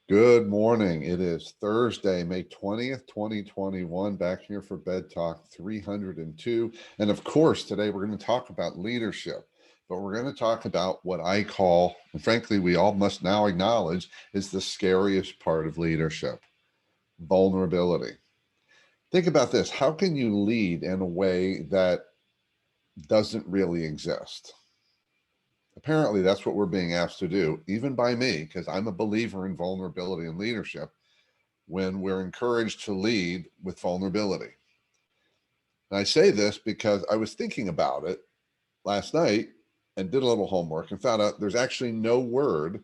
Good morning. It is Thursday, May 20th, 2021. Back here for Bed Talk 302. And of course, today we're going to talk about leadership, but we're going to talk about what I call, and frankly, we all must now acknowledge, is the scariest part of leadership: vulnerability. Think about this. How can you lead in a way that doesn't really exist? Apparently, that's what we're being asked to do, even by me, because I'm a believer in vulnerability and leadership when we're encouraged to lead with vulnerability. And I say this because I was thinking about it last night and did a little homework and found out there's actually no word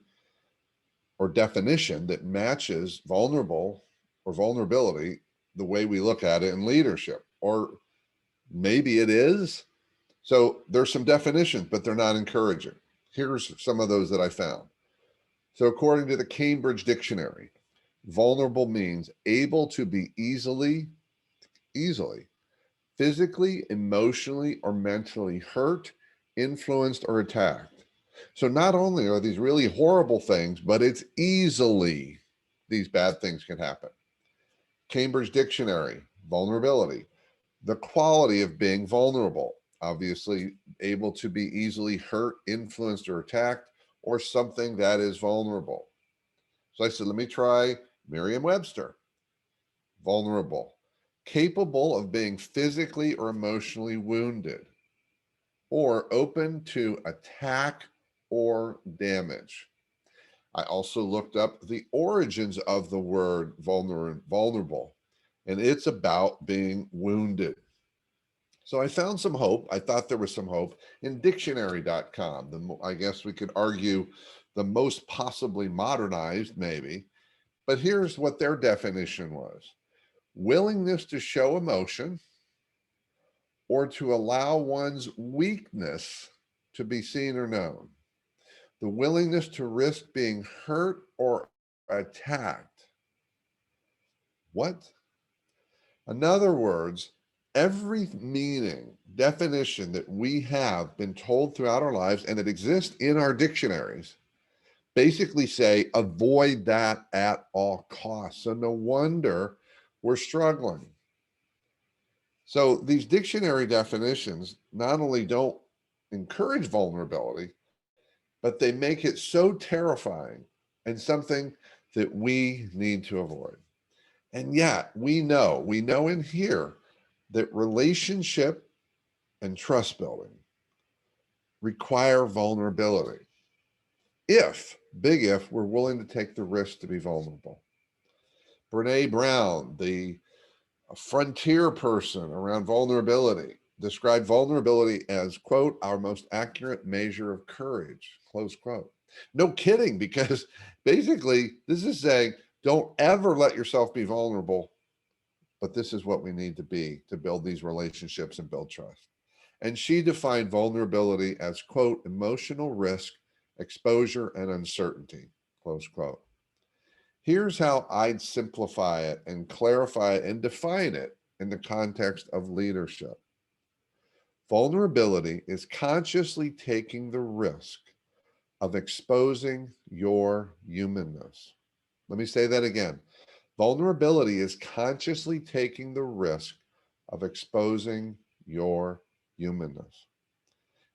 or definition that matches vulnerable or vulnerability the way we look at it in leadership. Or maybe it is. So there's some definitions, but they're not encouraging. Here's some of those that I found. So according to the Cambridge Dictionary, vulnerable means able to be easily, physically, emotionally, or mentally hurt, influenced, or attacked. So not only are these really horrible things, but it's easily these bad things can happen. Cambridge Dictionary, vulnerability, the quality of being vulnerable, obviously able to be easily hurt, influenced, or attacked, or something that is vulnerable. So I said, let me try Merriam-Webster. Vulnerable, capable of being physically or emotionally wounded, or open to attack or damage. I also looked up the origins of the word vulnerable, and it's about being wounded. So I found some hope. I thought there was some hope in dictionary.com. I guess we could argue the most possibly modernized, maybe. But here's what their definition was: willingness to show emotion or to allow one's weakness to be seen or known. The willingness to risk being hurt or attacked. What? In other words, every meaning, definition that we have been told throughout our lives, and it exists in our dictionaries, basically say avoid that at all costs. So no wonder we're struggling. So these dictionary definitions not only don't encourage vulnerability, but they make it so terrifying and something that we need to avoid. And yet we know in here that relationship and trust building require vulnerability. Big if, we're willing to take the risk to be vulnerable. Brene Brown, the frontier person around vulnerability, described vulnerability as, quote, our most accurate measure of courage, close quote. No kidding, because basically this is saying don't ever let yourself be vulnerable, but this is what we need to be to build these relationships and build trust. And she defined vulnerability as, quote, emotional risk, exposure, and uncertainty, close quote. Here's how I'd simplify it and clarify it and define it in the context of leadership. Vulnerability is consciously taking the risk of exposing your humanness. Let me say that again. Vulnerability is consciously taking the risk of exposing your humanness.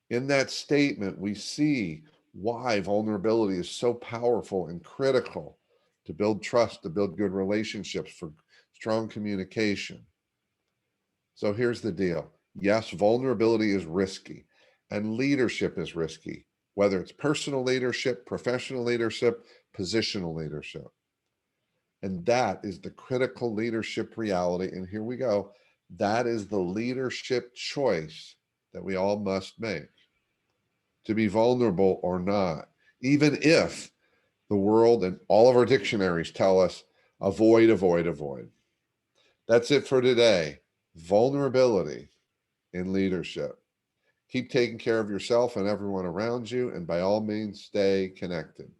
In that statement, we see why vulnerability is so powerful and critical to build trust, to build good relationships, for strong communication. So here's the deal. Yes, vulnerability is risky, and leadership is risky, whether it's personal leadership, professional leadership, positional leadership. And that is the critical leadership reality. And here we go. That is the leadership choice that we all must make, to be vulnerable or not, even if the world and all of our dictionaries tell us avoid, avoid, avoid. That's it for today. Vulnerability in leadership. Keep taking care of yourself and everyone around you, and by all means, stay connected.